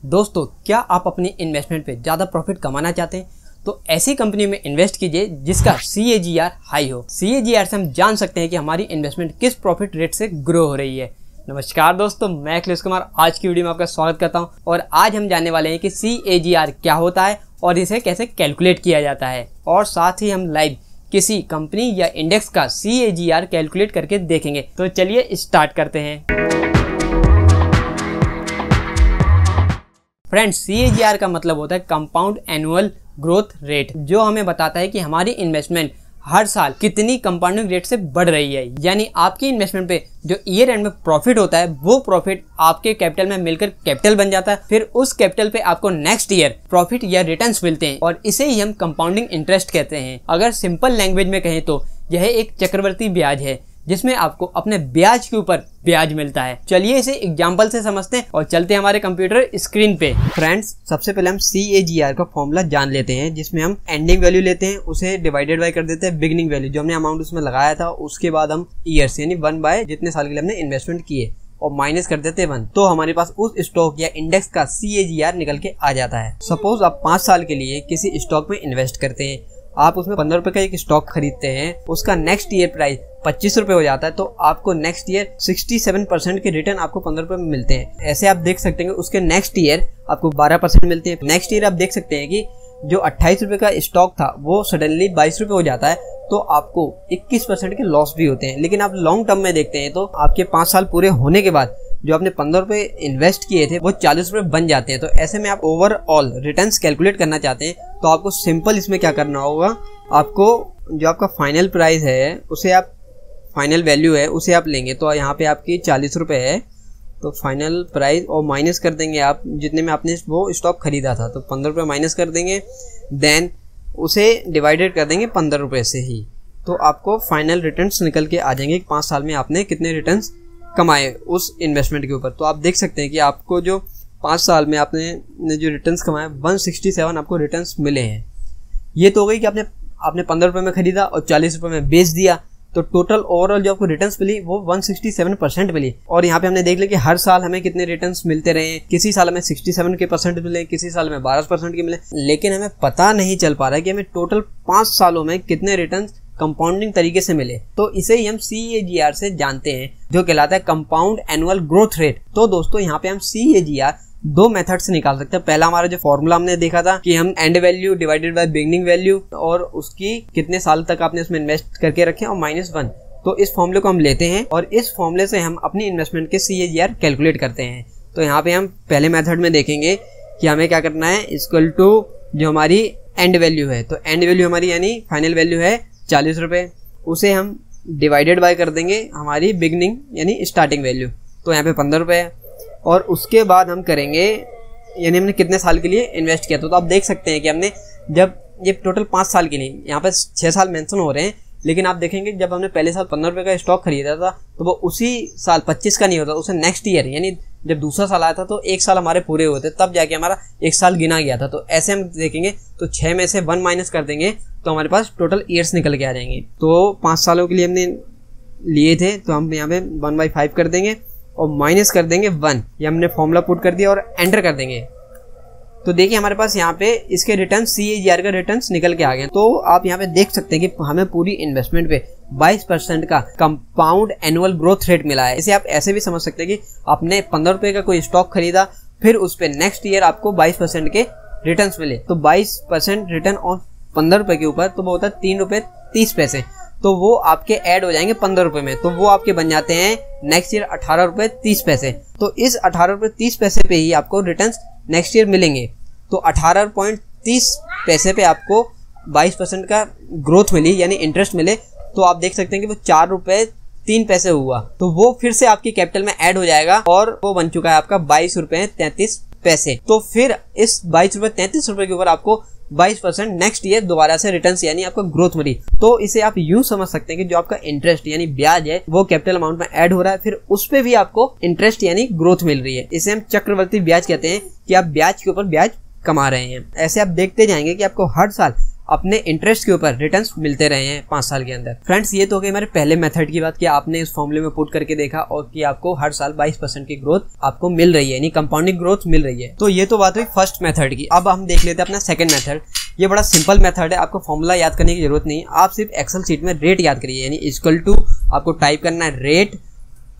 दोस्तों, क्या आप अपनी इन्वेस्टमेंट पे ज़्यादा प्रॉफिट कमाना चाहते हैं? तो ऐसी कंपनी में इन्वेस्ट कीजिए जिसका CAGR हाई हो। CAGR से हम जान सकते हैं कि हमारी इन्वेस्टमेंट किस प्रॉफिट रेट से ग्रो हो रही है। नमस्कार दोस्तों, मैं अखिलेश कुमार आज की वीडियो में आपका स्वागत करता हूं और आज हम जानने वाले हैं कि CAGR क्या होता है और इसे कैसे कैलकुलेट किया जाता है, और साथ ही हम लाइव किसी कंपनी या इंडेक्स का CAGR कैलकुलेट करके देखेंगे। तो चलिए स्टार्ट करते हैं। फ्रेंड्स, CAGR का मतलब होता है कंपाउंड एनुअल ग्रोथ रेट, जो हमें बताता है कि हमारी इन्वेस्टमेंट हर साल कितनी कंपाउंडिंग रेट से बढ़ रही है। यानी आपकी इन्वेस्टमेंट पे जो ईयर एंड में प्रॉफिट होता है वो प्रॉफिट आपके कैपिटल में मिलकर कैपिटल बन जाता है। फिर उस कैपिटल पे आपको नेक्स्ट ईयर प्रॉफिट या रिटर्न्स मिलते हैं और इसे ही हम कंपाउंडिंग इंटरेस्ट कहते हैं। अगर सिंपल लैंग्वेज में कहें तो यह एक चक्रवर्ती ब्याज है जिसमें आपको अपने ब्याज के ऊपर ब्याज मिलता है। चलिए इसे एग्जांपल से समझते हैं और चलते हैं हमारे कंप्यूटर स्क्रीन पे। फ्रेंड्स, सबसे पहले हम CAGR का फॉर्मूला जान लेते हैं, जिसमें हम एंडिंग वैल्यू लेते हैं, उसे डिवाइडेड बाय कर देते हैं बिगिनिंग वैल्यू जो हमने अमाउंट उसमें लगाया था, उसके बाद हम ईयर्स यानी 1 बाय जितने साल के लिए हमने इन्वेस्टमेंट किए और माइनस कर देते हैं 1। तो हमारे पास उस स्टॉक या इंडेक्स का CAGR निकल के आ जाता है। सपोज आप 5 साल के लिए किसी स्टॉक में इन्वेस्ट करते हैं, आप उसमें 15 रुपए का एक स्टॉक खरीदते हैं, उसका नेक्स्ट ईयर प्राइस 25 रुपए हो जाता है, तो आपको नेक्स्ट ईयर 67% के रिटर्न आपको 15 रुपए में मिलते हैं। ऐसे आप देख सकते हैं कि उसके नेक्स्ट ईयर आपको 12% मिलते हैं। नेक्स्ट ईयर आप देख सकते हैं कि जो 28 रुपए का स्टॉक था वो सडनली 22 रुपए हो जाता है, तो आपको 21% के लॉस भी होते हैं। लेकिन आप लॉन्ग टर्म में देखते हैं तो आपके 5 साल पूरे होने के बाद जो आपने 15 रुपए इन्वेस्ट किए थे वो 40 रुपए बन जाते हैं। तो ऐसे में आप ओवरऑल रिटर्न्स कैलकुलेट करना चाहते हैं तो आपको सिंपल इसमें क्या करना होगा, आपको जो आपका फाइनल प्राइस है उसे आप फाइनल वैल्यू है उसे आप लेंगे, तो यहाँ पे आपकी 40 रुपए है, तो फाइनल प्राइस और माइनस कर देंगे आप जितने में आपने वो स्टॉक खरीदा था, तो 15 रुपये माइनस कर देंगे, देन उसे डिवाइडेड कर देंगे 15 रुपये से ही, तो आपको फाइनल रिटर्न्स निकल के आ जाएंगे कि 5 साल में आपने कितने रिटर्न्स कमाए उस इन्वेस्टमेंट के ऊपर। तो आप देख सकते हैं कि आपको जो 5 साल में आपने जो रिटर्न्स कमाए 167 आपको रिटर्न्स मिले हैं। ये तो हो गई कि आपने 15 रुपये में खरीदा और 40 रुपये में बेच दिया, तो टोटल ओवरऑल जो आपको रिटर्न्स मिली वो 167% मिली। और यहाँ पे हमने देख लिया कि हर साल हमें कितने रिटर्न्स मिलते रहे, किसी साल हमें 67% मिले, किसी साल में 12% के मिले, लेकिन हमें पता नहीं चल पा रहा है कि हमें टोटल 5 सालों में कितने रिटर्न्स कंपाउंडिंग तरीके से मिले। तो इसे ही हम CAGR से जानते हैं, जो कहलाता है कंपाउंड एनुअल ग्रोथ रेट। तो दोस्तों, यहाँ पे हम CAGR 2 मेथड से निकाल सकते हैं। पहला हमारा जो फॉर्मूला हमने देखा था कि हम and value divided by beginning value और उसकी कितने साल तक आपने उसमें इन्वेस्ट करके रखे और -1, तो इस फॉर्मूले को हम लेते हैं और इस फॉर्मूले से हम अपनी इन्वेस्टमेंट के CAGR कैलकुलेट करते हैं। तो यहाँ पे हम पहले मेथड में देखेंगे कि हमें क्या करना है, इक्वल टू जो हमारी एंड वैल्यू है, तो एंड वैल्यू हमारी यानी फाइनल वैल्यू है 40 रुपये, उसे हम डिवाइडेड बाय कर देंगे हमारी बिगनिंग यानी स्टार्टिंग वैल्यू, तो यहाँ पे 15 रुपये है, और उसके बाद हम करेंगे यानी हमने कितने साल के लिए इन्वेस्ट किया। तो आप देख सकते हैं कि हमने जब ये टोटल 5 साल के लिए, यहाँ पे 6 साल मेंशन हो रहे हैं, लेकिन आप देखेंगे जब हमने पहले साल 15 रुपये का स्टॉक खरीदा था तो वो उसी साल 25 का नहीं होता, उसे नेक्स्ट ईयर यानी जब दूसरा साल आया था तो 1 साल हमारे पूरे होते तब जाके हमारा 1 साल गिना गया था। तो ऐसे हम देखेंगे तो 6 में से 1 माइनस कर देंगे तो हमारे पास टोटल ईयर्स निकल के आ जाएंगे। तो 5 सालों के लिए हमने लिए थे तो हम यहाँ पे 1/5 कर देंगे और माइनस कर देंगे 1, ये हमने फॉर्मूला पुट कर दिया और एंटर कर देंगे। तो देखिए हमारे पास यहाँ पे इसके रिटर्न CAGR का रिटर्न्स निकल के आ गए। तो आप यहाँ पे देख सकते हैं कि हमें पूरी इन्वेस्टमेंट पे 22% का कंपाउंड एनुअल ग्रोथ रेट मिला है। इसे आप ऐसे भी समझ सकते हैं कि आपने 15 रुपये का कोई स्टॉक खरीदा, फिर उस पे नेक्स्ट ईयर आपको 22% के रिटर्न्स मिले, तो 22% रिटर्न ऑन 15 रुपये के ऊपर, तो वो होता है 3 रुपये 30 पैसे, तो वो आपके ऐड हो जाएंगे 15 रुपये में, तो वो आपके बन जाते हैं नेक्स्ट ईयर 18 रुपये 30 पैसे। तो इस 18 रुपये 30 पैसे पे ही आपको रिटर्न्स नेक्स्ट ईयर मिलेंगे। तो 18.30 पैसे पे आपको 22% का ग्रोथ मिली यानी इंटरेस्ट मिले, तो आप देख सकते हैं कि वो 4 रुपये 3 पैसे हुआ, तो वो फिर से आपकी कैपिटल में ऐड हो जाएगा और वो बन चुका है आपका 22 रुपये 33 पैसे। तो फिर इस 22 रुपये 33 रुपये के ऊपर आपको 22% नेक्स्ट ईयर दोबारा से रिटर्न्स यानी आपको ग्रोथ मिली। तो इसे आप यूं समझ सकते हैं कि जो आपका इंटरेस्ट यानी ब्याज है वो कैपिटल अमाउंट में ऐड हो रहा है, फिर उस पे भी आपको इंटरेस्ट यानी ग्रोथ मिल रही है। इसे हम चक्रवर्ती ब्याज कहते हैं कि आप ब्याज के ऊपर ब्याज कमा रहे हैं। ऐसे आप देखते जाएंगे कि आपको हर साल अपने इंटरेस्ट के ऊपर रिटर्न्स मिलते रहे हैं 5 साल के अंदर। फ्रेंड्स, ये तो हो गई हमारे पहले मेथड की बात कि आपने इस फॉर्मूले में पुट करके देखा और कि आपको हर साल 22% की ग्रोथ आपको मिल रही है, यानी कंपाउंडिंग ग्रोथ मिल रही है। तो ये तो बात हुई फर्स्ट मेथड की। अब हम देख लेते हैं अपना सेकंड मेथड। ये बड़ा सिंपल मेथड है, आपको फॉर्मूला याद करने की जरूरत नहीं, आप सिर्फ एक्सेल शीट में रेट याद करिए, यानी इक्वल टू आपको टाइप करना है रेट।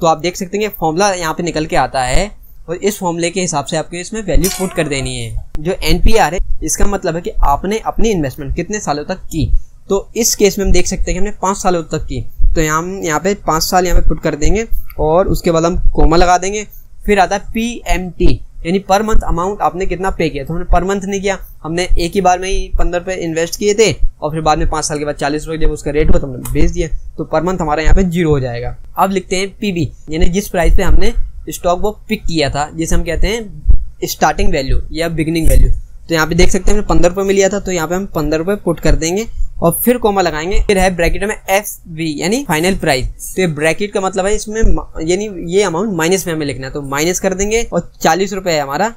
तो आप देख सकते हैं कि फॉर्मूला यहाँ पे निकल के आता है और इस फॉर्मूले के हिसाब से आपको इसमें वैल्यू पुट कर देनी है। जो एनपीआर है इसका मतलब है कि आपने अपनी इन्वेस्टमेंट कितने सालों तक की। तो इस केस में हम देख सकते हैं कि हमने 5 सालों तक की, तो हम यहाँ पे 5 साल यहाँ पे पुट कर देंगे और उसके बाद हम कोमा लगा देंगे। फिर आता है PMT, यानी पर मंथ अमाउंट आपने कितना पे किया। तो हमने पर मंथ नहीं किया, हमने एक ही बार में ही 15 रुपये इन्वेस्ट किए थे और फिर बाद में 5 साल के बाद 40 रुपये जब उसका रेट हुआ तो हमने बेच दिया, तो पर मंथ हमारा यहाँ पे 0 हो जाएगा। अब लिखते हैं PB, यानी जिस प्राइस पे हमने स्टॉक वो पिक किया था, जिसे हम कहते हैं स्टार्टिंग वैल्यू या बिगिनिंग वैल्यू। तो यहाँ पे देख सकते हैं हमने 15 रुपये में लिया था, तो यहाँ पे हम 15 रुपये पुट कर देंगे और फिर कोमा लगाएंगे। फिर है ब्रैकेट में FV, यानी फाइनल प्राइस। तो ये ब्रैकेट का मतलब है इसमें यानी ये अमाउंट माइनस में हमें लिखना है, तो माइनस कर देंगे और 40 रुपये है हमारा,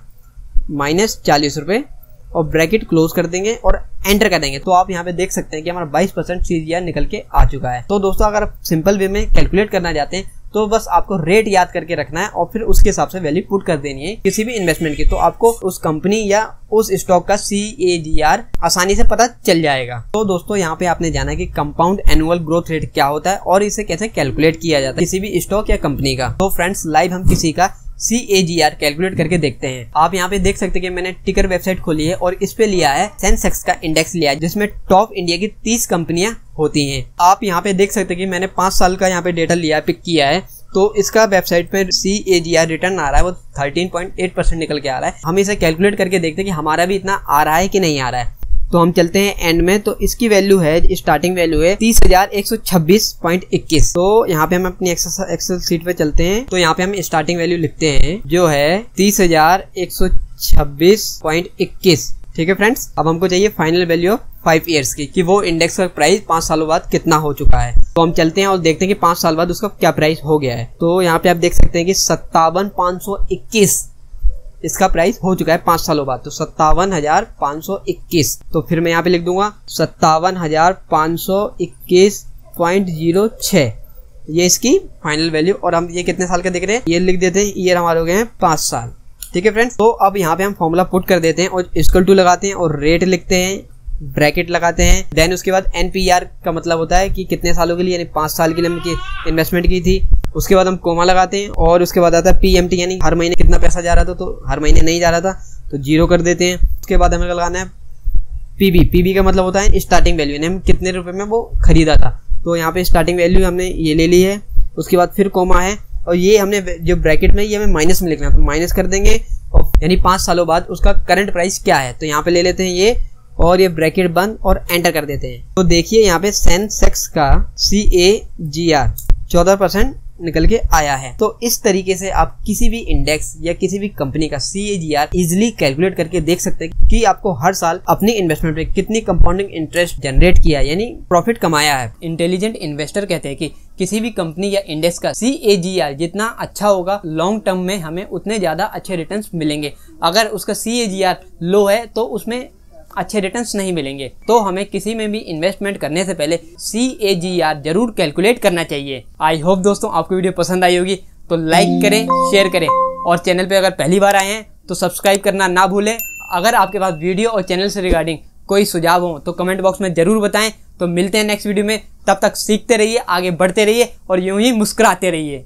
माइनस 40 रुपये और ब्रैकेट क्लोज कर देंगे और एंटर कर देंगे। तो आप यहाँ पे देख सकते हैं कि हमारा 22% CAGR निकल के आ चुका है। तो दोस्तों, अगर आप सिंपल वे में कैलकुलेट करना चाहते हैं तो बस आपको रेट याद करके रखना है और फिर उसके हिसाब से वैल्यू पुट कर देनी है किसी भी इन्वेस्टमेंट की। तो आपको उस कंपनी या उस स्टॉक का CAGR आसानी से पता चल जाएगा। तो दोस्तों, यहाँ पे आपने जाना है कि कंपाउंड एनुअल ग्रोथ रेट क्या होता है और इसे कैसे कैलकुलेट किया जाता है किसी भी स्टॉक या कंपनी का। तो फ्रेंड्स, लाइव हम किसी का CAGR कैलकुलेट करके देखते हैं। आप यहाँ पे देख सकते हैं कि मैंने टिकर वेबसाइट खोली है और इस पे लिया है सेंसेक्स का इंडेक्स लिया है, जिसमें टॉप इंडिया की 30 कंपनियां होती हैं। आप यहाँ पे देख सकते हैं कि मैंने 5 साल का यहाँ पे डेटा लिया है, पिक किया है। तो इसका वेबसाइट पे CAGR रिटर्न आ रहा है, वो 13.8% निकल के आ रहा है। हम इसे कैलकुलेट करके देखते हैं कि हमारा भी इतना आ रहा है कि नहीं आ रहा है। तो हम चलते हैं एंड में, तो इसकी वैल्यू है, स्टार्टिंग वैल्यू है 30,126.21। तो यहाँ पे हम अपनी एक्सेल शीट पे चलते हैं, तो यहाँ पे हम स्टार्टिंग वैल्यू लिखते हैं जो है 30,126.21। ठीक है फ्रेंड्स, अब हमको चाहिए फाइनल वैल्यू ऑफ 5 ईयर्स की, कि वो इंडेक्स का प्राइस 5 सालों बाद कितना हो चुका है। तो हम चलते हैं और देखते हैं कि 5 साल बाद उसका क्या प्राइस हो गया है। तो यहाँ पे आप देख सकते हैं कि 57,521 इसका प्राइस हो चुका है 5 सालों बाद। तो 57,521। तो फिर मैं यहाँ पे लिख दूंगा 57,521.06, ये इसकी फाइनल वैल्यू। और हम ये कितने साल का देख रहे हैं, ये लिख देते हैं, ईयर हमारे हो गए हैं 5 साल। ठीक है फ्रेंड्स, तो अब यहाँ पे हम फॉर्मूला पुट कर देते हैं और इक्वल टू लगाते हैं और रेट लिखते हैं, ब्रैकेट लगाते हैं। देन उसके बाद NPR का मतलब होता है कि कितने सालों के लिए, यानी 5 साल के लिए हमने इन्वेस्टमेंट की थी। उसके बाद हम कोमा लगाते हैं और उसके बाद आता है PMT, यानी हर महीने कितना पैसा जा रहा था। तो हर महीने नहीं जा रहा था तो 0 कर देते हैं। उसके बाद हमें लगाना है PB का मतलब होता है स्टार्टिंग वैल्यू, यानी हम कितने रुपए में वो खरीदा था। तो यहाँ पे स्टार्टिंग वैल्यू हमने ये ले ली है। उसके बाद फिर कोमा है और ये हमने जो ब्रैकेट में, ये हमें माइनस में लिखना है, तो माइनस कर देंगे और यानी 5 सालों बाद उसका करंट प्राइस क्या है। तो यहाँ पे ले लेते हैं ये और ये ब्रैकेट बंद और एंटर कर देते हैं। तो देखिए यहाँ पे सेंसेक्स का CAGR 14% निकल के आया है। तो इस तरीके से आप किसी भी इंडेक्स या किसी भी कंपनी का CAGR इजिली कैलकुलेट करके देख सकते हैं कि आपको हर साल अपनी इन्वेस्टमेंट पे कितनी कंपाउंडिंग इंटरेस्ट जनरेट किया है, यानी प्रॉफिट कमाया है। इंटेलिजेंट इन्वेस्टर कहते हैं कि किसी भी कंपनी या इंडेक्स का CAGR जितना अच्छा होगा, लॉन्ग टर्म में हमें उतने ज्यादा अच्छे रिटर्न्स मिलेंगे। अगर उसका CAGR लो है तो उसमें अच्छे रिटर्न्स नहीं मिलेंगे। तो हमें किसी में भी इन्वेस्टमेंट करने से पहले CAGR जरूर कैलकुलेट करना चाहिए। आई होप दोस्तों आपको वीडियो पसंद आई होगी, तो लाइक करें, शेयर करें और चैनल पे अगर पहली बार आए हैं तो सब्सक्राइब करना ना भूलें। अगर आपके पास वीडियो और चैनल से रिगार्डिंग कोई सुझाव हो तो कमेंट बॉक्स में जरूर बताएं। तो मिलते हैं नेक्स्ट वीडियो में, तब तक सीखते रहिए, आगे बढ़ते रहिए और यूं ही मुस्कुराते रहिए।